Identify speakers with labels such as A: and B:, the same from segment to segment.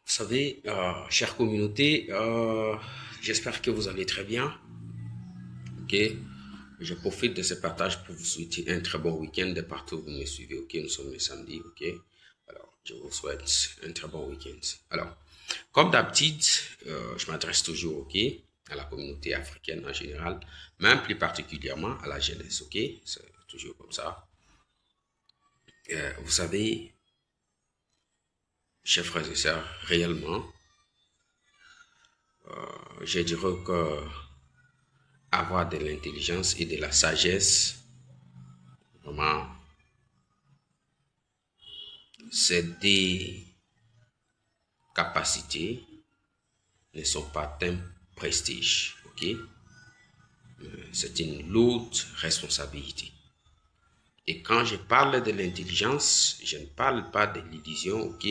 A: Vous savez, chère communauté, j'espère que vous allez très bien. Ok, je profite de ce partage pour vous souhaiter un très bon week-end de partout où vous me suivez. Ok, nous sommes le samedi. Ok, alors je vous souhaite un très bon week-end. Alors, comme d'habitude, je m'adresse toujours, ok, à la communauté africaine en général, mais plus particulièrement à la jeunesse. Ok, c'est toujours comme ça. Vous savez, chers frères et sœurs, réellement, je dirais que avoir de l'intelligence et de la sagesse, vraiment, c'est des capacités ne sont pas un prestige, ok? C'est une lourde responsabilité. Et quand je parle de l'intelligence, je ne parle pas de l'illusion, ok?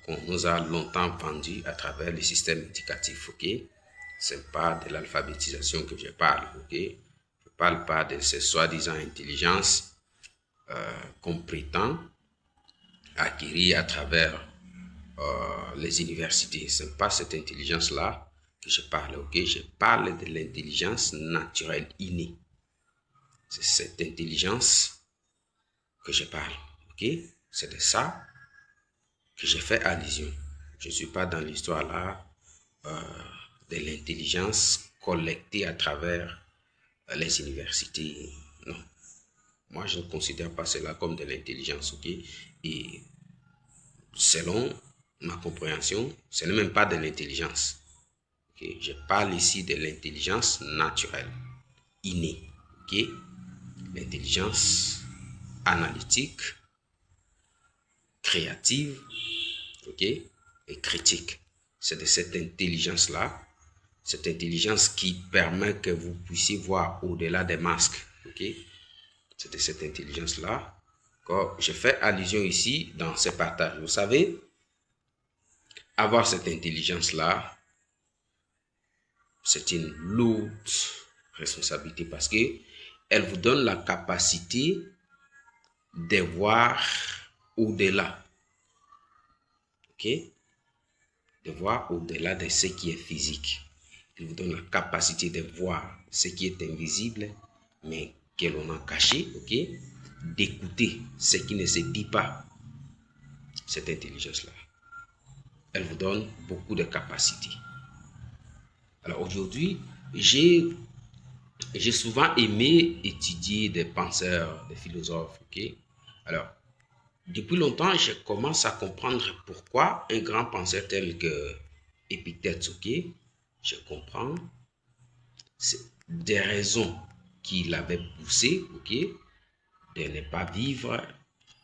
A: Qu'on nous a longtemps vendu à travers le système éducatif, ok? Ce n'est pas de l'alphabétisation que je parle, ok? Je ne parle pas de ces soi-disant intelligences qu'on prétend acquérir à travers les universités. Ce n'est pas cette intelligence-là que je parle, ok? Je parle de l'intelligence naturelle innée. C'est cette intelligence que je parle, ok? C'est de ça que je fais allusion. Je ne suis pas dans l'histoire là de l'intelligence collectée à travers les universités. Non. Moi, je ne considère pas cela comme de l'intelligence, ok? Et selon ma compréhension, ce n'est même pas de l'intelligence. Okay? Je parle ici de l'intelligence naturelle, innée. Okay? L'intelligence analytique, créative, okay? Et critique. C'est de cette intelligence-là, cette intelligence qui permet que vous puissiez voir au-delà des masques. Okay? C'est de cette intelligence-là que je fais allusion ici dans ce partage. Vous savez, avoir cette intelligence-là, c'est une lourde responsabilité parce que elle vous donne la capacité de voir au-delà. Ok? De voir au-delà de ce qui est physique. Elle vous donne la capacité de voir ce qui est invisible, mais que l'on a caché. Ok? D'écouter ce qui ne se dit pas. Cette intelligence-là. Elle vous donne beaucoup de capacités. Alors aujourd'hui, j'ai souvent aimé étudier des penseurs, des philosophes, ok? Alors, depuis longtemps, je commence à comprendre pourquoi un grand penseur tel que Épictète, ok? Je comprends c'est des raisons qui l'avaient poussé, ok? De ne pas vivre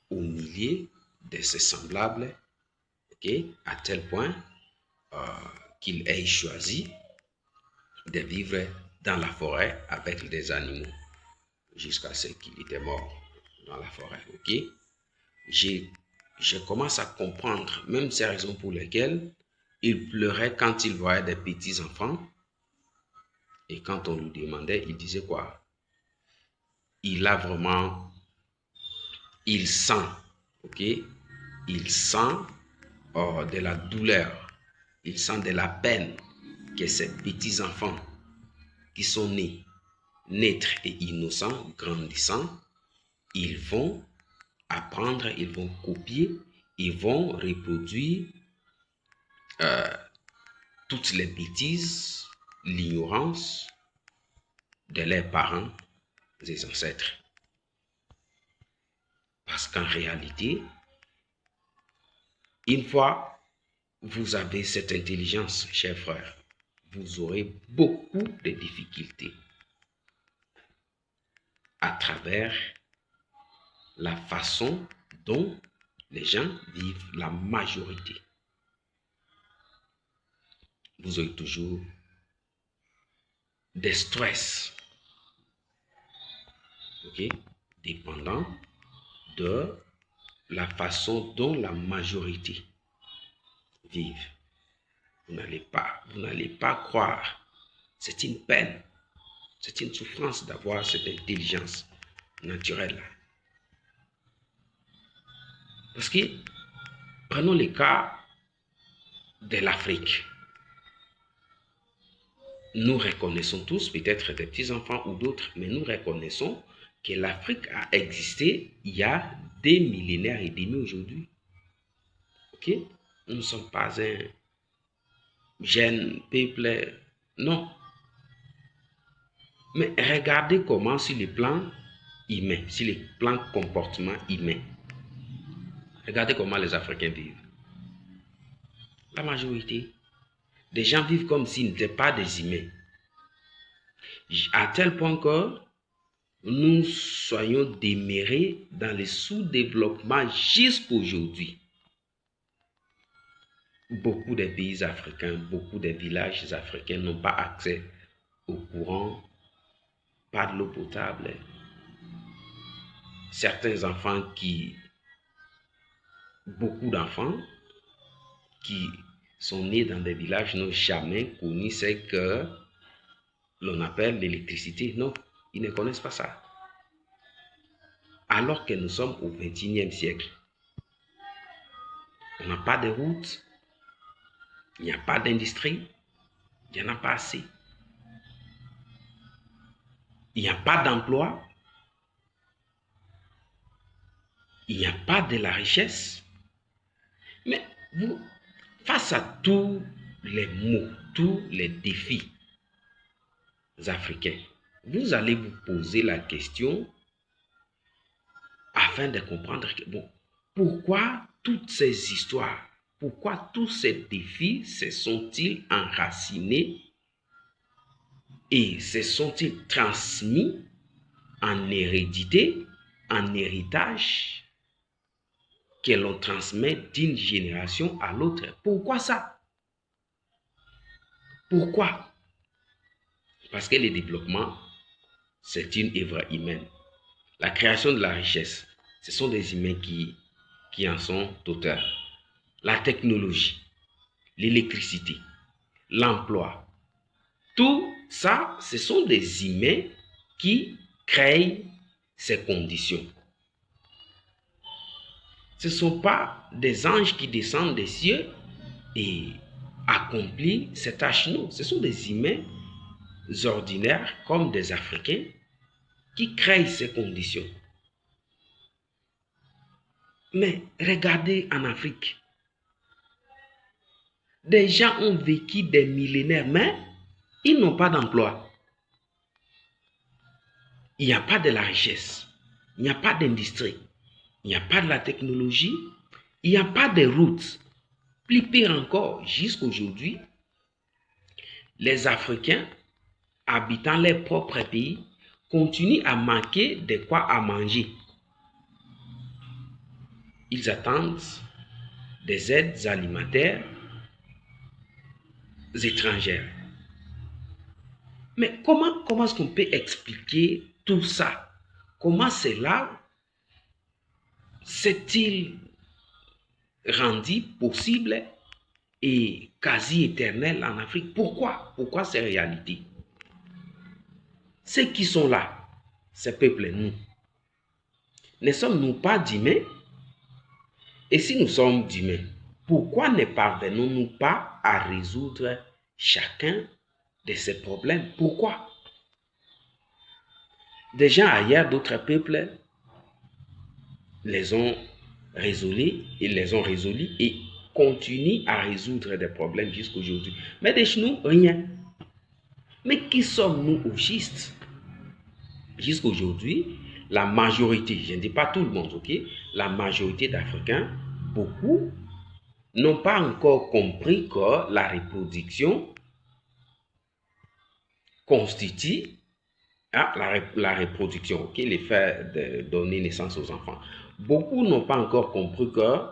A: au milieu de ses semblables, ok? À tel point qu'il ait choisi de vivre dans la forêt avec des animaux jusqu'à ce qu'il était mort dans la forêt, ok? Je commence à comprendre même ces raisons pour lesquelles il pleurait quand il voyait des petits enfants et quand on lui demandait, il disait quoi? Il a vraiment, il sent, ok? Il sent de la douleur, il sent de la peine que ces petits enfants qui sont nés, naître et innocents, grandissant, ils vont apprendre, ils vont copier, ils vont reproduire toutes les bêtises, l'ignorance de leurs parents et ancêtres. Parce qu'en réalité, une fois vous avez cette intelligence, chers frères, vous aurez beaucoup de difficultés à travers la façon dont les gens vivent la majorité. Vous aurez toujours des stress, ok, dépendant de la façon dont la majorité vivent. Vous n'allez pas croire. C'est une peine, c'est une souffrance d'avoir cette intelligence naturelle. Parce que, prenons le cas de l'Afrique. Nous reconnaissons tous, peut-être des petits-enfants ou d'autres, mais nous reconnaissons que l'Afrique a existé il y a des millénaires et demi aujourd'hui. Ok? Nous ne sommes pas un jeune peuple, non. Mais regardez comment sur le plan humain, sur le plan comportement humain, regardez comment les Africains vivent. La majorité des gens vivent comme s'ils n'étaient pas des humains. À tel point que nous soyons demeurés dans le sous-développement jusqu'aujourd'hui. Beaucoup de pays africains, beaucoup de villages africains n'ont pas accès au courant, pas de l'eau potable. Certains enfants beaucoup d'enfants qui sont nés dans des villages n'ont jamais connu ce que l'on appelle l'électricité. Non, ils ne connaissent pas ça. Alors que nous sommes au XXIe siècle. On n'a pas de routes, il n'y a pas d'industrie, il n'y en a pas assez. Il n'y a pas d'emploi, il n'y a pas de la richesse. Mais vous, face à tous les maux, tous les défis africains, vous allez vous poser la question afin de comprendre que, bon, pourquoi toutes ces histoires, pourquoi tous ces défis se sont-ils enracinés et se sont-ils transmis en hérédité, en héritage, que l'on transmet d'une génération à l'autre? Pourquoi ça? Pourquoi? Parce que le développement, c'est une œuvre humaine. La création de la richesse, ce sont des humains qui en sont auteurs. La technologie, l'électricité, l'emploi, tout ça, ce sont des humains qui créent ces conditions. Ce ne sont pas des anges qui descendent des cieux et accomplissent ces tâches. Non, ce sont des humains ordinaires comme des Africains qui créent ces conditions. Mais regardez en Afrique. Des gens ont vécu des millénaires, mais ils n'ont pas d'emploi. Il n'y a pas de la richesse. Il n'y a pas d'industrie. Il n'y a pas de la technologie. Il n'y a pas de routes. Plus pire encore, jusqu'aujourd'hui, les Africains habitant leur propre pays continuent à manquer de quoi à manger. Ils attendent des aides alimentaires étrangères. Mais comment est-ce qu'on peut expliquer tout ça? Comment cela s'est-il rendu possible et quasi éternel en Afrique? Pourquoi ces réalités? Ceux qui sont là, ces peuples, nous, ne sommes-nous pas d'humains? Et si nous sommes d'humains, pourquoi ne parvenons-nous pas à résoudre chacun de ces problèmes? Pourquoi? Des gens ailleurs, d'autres peuples, les ont résolus et continuent à résoudre des problèmes jusqu'aujourd'hui. Mais de chez nous, rien. Mais qui sommes-nous au juste? Jusqu'aujourd'hui, la majorité, je ne dis pas tout le monde, ok? La majorité d'Africains, beaucoup, n'ont pas encore compris que la reproduction constitue la reproduction, ok? Le fait de donner naissance aux enfants. Beaucoup n'ont pas encore compris que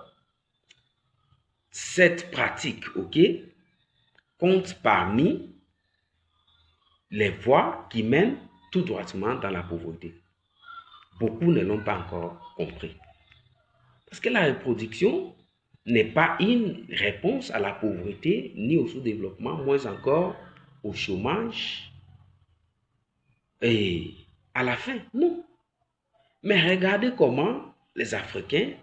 A: cette pratique, ok, compte parmi les voies qui mènent tout droitement dans la pauvreté. Beaucoup ne l'ont pas encore compris. Parce que la reproduction n'est pas une réponse à la pauvreté, ni au sous-développement, moins encore au chômage et à la faim. Non. Mais regardez comment les Africains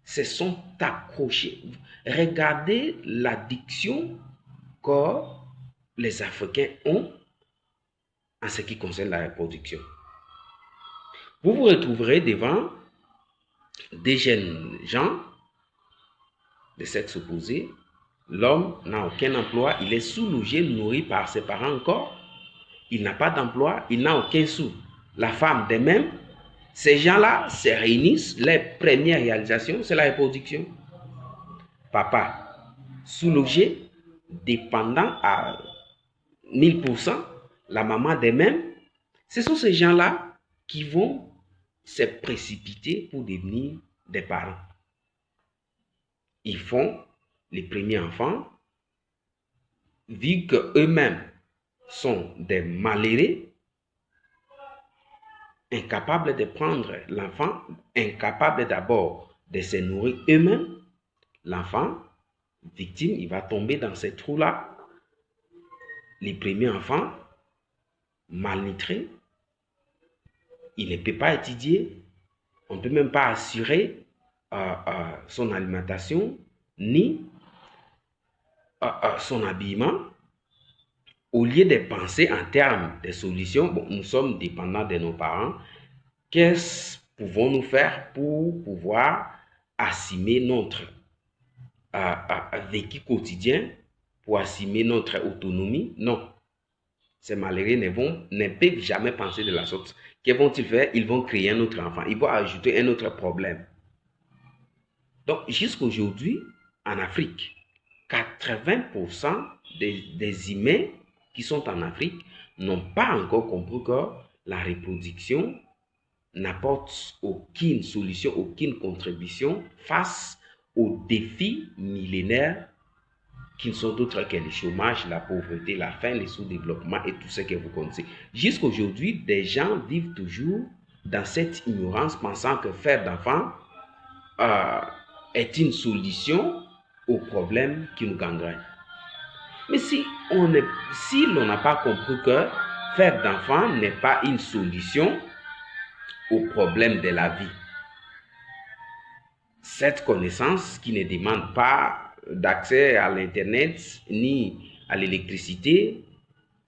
A: se sont accrochés. Regardez l'addiction que les Africains ont en ce qui concerne la reproduction. Vous vous retrouverez devant des jeunes gens de sexe opposé. L'homme n'a aucun emploi, il est sous-logé, nourri par ses parents encore. Il n'a pas d'emploi, il n'a aucun sou. La femme de même. Ces gens-là se réunissent, les premières réalisations, c'est la reproduction. Papa, sous-logé, dépendant à 1000%, la maman de même. Ce sont ces gens-là qui vont se précipiter pour devenir des parents. Ils font les premiers enfants, vu qu'eux-mêmes sont des malheureux, incapables de prendre l'enfant, incapables d'abord de se nourrir eux-mêmes. L'enfant, victime, il va tomber dans ces trous-là. Les premiers enfants, malnutris, il ne peut pas étudier, on ne peut même pas assurer son alimentation, ni son habillement. Au lieu de penser en termes de solutions, bon, nous sommes dépendants de nos parents. Qu'est-ce que pouvons-nous faire pour pouvoir assumer notre vécu quotidien, pour assumer notre autonomie? Non. Ces malheureux ne peuvent jamais penser de la sorte. Que vont-ils faire? Ils vont créer un autre enfant. Ils vont ajouter un autre problème. Donc, jusqu'aujourd'hui, en Afrique, 80% des humains qui sont en Afrique n'ont pas encore compris que la reproduction n'apporte aucune solution, aucune contribution face aux défis millénaires qui ne sont d'autres que le chômage, la pauvreté, la faim, le sous-développement et tout ce que vous connaissez. Jusqu'aujourd'hui, des gens vivent toujours dans cette ignorance, pensant que faire d'enfants est une solution aux problèmes qui nous gangrènent. Mais si l'on n'a pas compris que faire d'enfants n'est pas une solution aux problèmes de la vie, cette connaissance qui ne demande pas d'accès à l'Internet ni à l'électricité,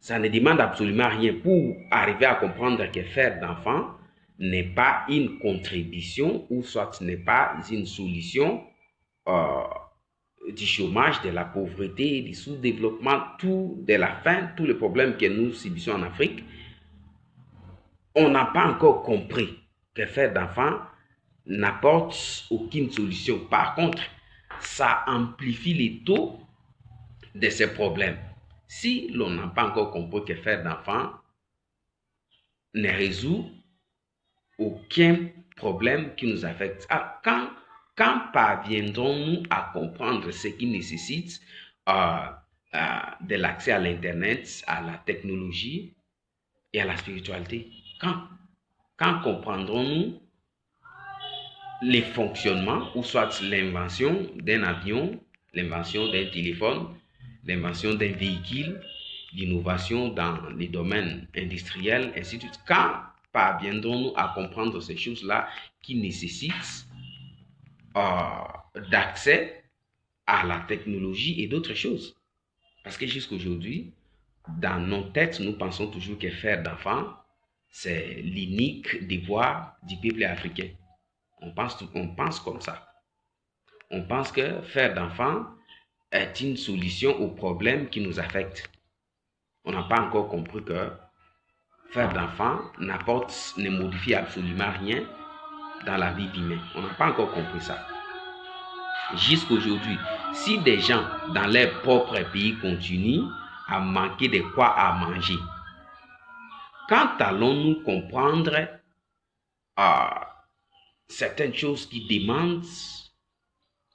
A: ça ne demande absolument rien pour arriver à comprendre que faire d'enfants n'est pas une contribution ou soit n'est pas une solution du chômage, de la pauvreté, du sous-développement, de la faim, tous les problèmes que nous subissons en Afrique. On n'a pas encore compris que faire d'enfants n'apporte aucune solution. Par contre, ça amplifie les taux de ces problèmes. Si l'on n'a pas encore compris que faire d'enfants ne résout aucun problème qui nous affecte. Quand parviendrons-nous à comprendre ce qui nécessite de l'accès à l'Internet, à la technologie et à la spiritualité? Quand comprendrons-nous les fonctionnements, ou soit l'invention d'un avion, l'invention d'un téléphone, l'invention d'un véhicule, l'innovation dans les domaines industriels, ainsi de suite? Quand parviendrons-nous à comprendre ces choses-là qui nécessitent d'accès à la technologie et d'autres choses? Parce que jusqu'aujourd'hui, dans nos têtes, nous pensons toujours que faire d'enfants, c'est l'unique devoir du peuple africain. On pense comme ça. On pense que faire d'enfants est une solution aux problèmes qui nous affectent. On n'a pas encore compris que faire d'enfants ne modifie absolument rien dans la vie humaine. On n'a pas encore compris ça. Jusqu'aujourd'hui, si des gens dans leur propre pays continuent à manquer de quoi à manger, quand allons-nous comprendre certaines choses qui demandent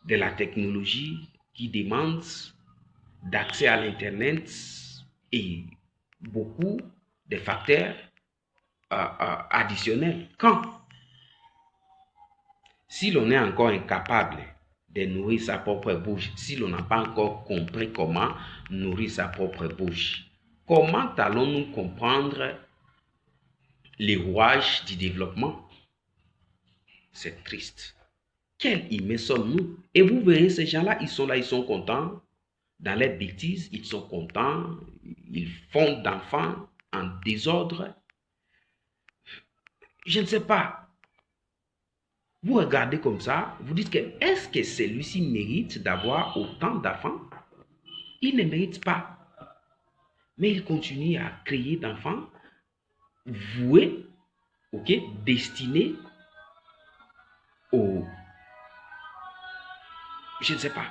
A: de la technologie, qui demandent d'accès à l'Internet et beaucoup de facteurs additionnels? Quand? Si l'on est encore incapable de nourrir sa propre bouche, si l'on n'a pas encore compris comment nourrir sa propre bouche, comment allons-nous comprendre les rouages du développement? C'est triste. Quels humains sommes-nous? Et vous verrez, ces gens-là, ils sont là, ils sont contents. Dans les bêtises, ils sont contents. Ils font d'enfants en désordre. Je ne sais pas. Vous regardez comme ça, vous dites que est-ce que celui-ci mérite d'avoir autant d'enfants? Il ne mérite pas. Mais il continue à créer d'enfants voués, ok, destinés au... Je ne sais pas.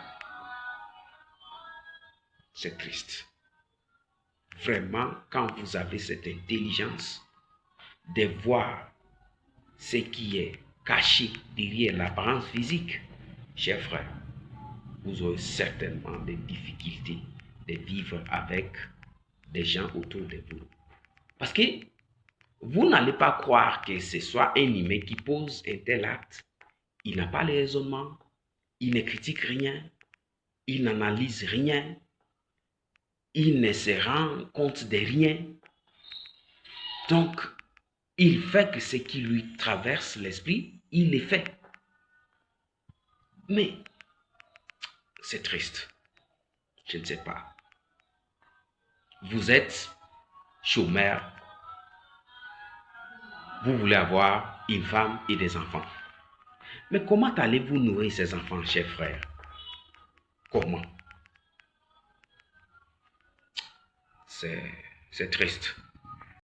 A: C'est triste. Vraiment, quand vous avez cette intelligence de voir ce qui est caché derrière l'apparence physique, chers frères, vous aurez certainement des difficultés de vivre avec des gens autour de vous. Parce que vous n'allez pas croire que ce soit un humain qui pose un tel acte. Il n'a pas les raisonnements, il ne critique rien, il n'analyse rien, il ne se rend compte de rien. Donc, il fait que ce qui lui traverse l'esprit, il le fait. Mais, c'est triste. Je ne sais pas. Vous êtes chômeur. Vous voulez avoir une femme et des enfants. Mais comment allez-vous nourrir ces enfants, chers frères? Comment? C'est triste.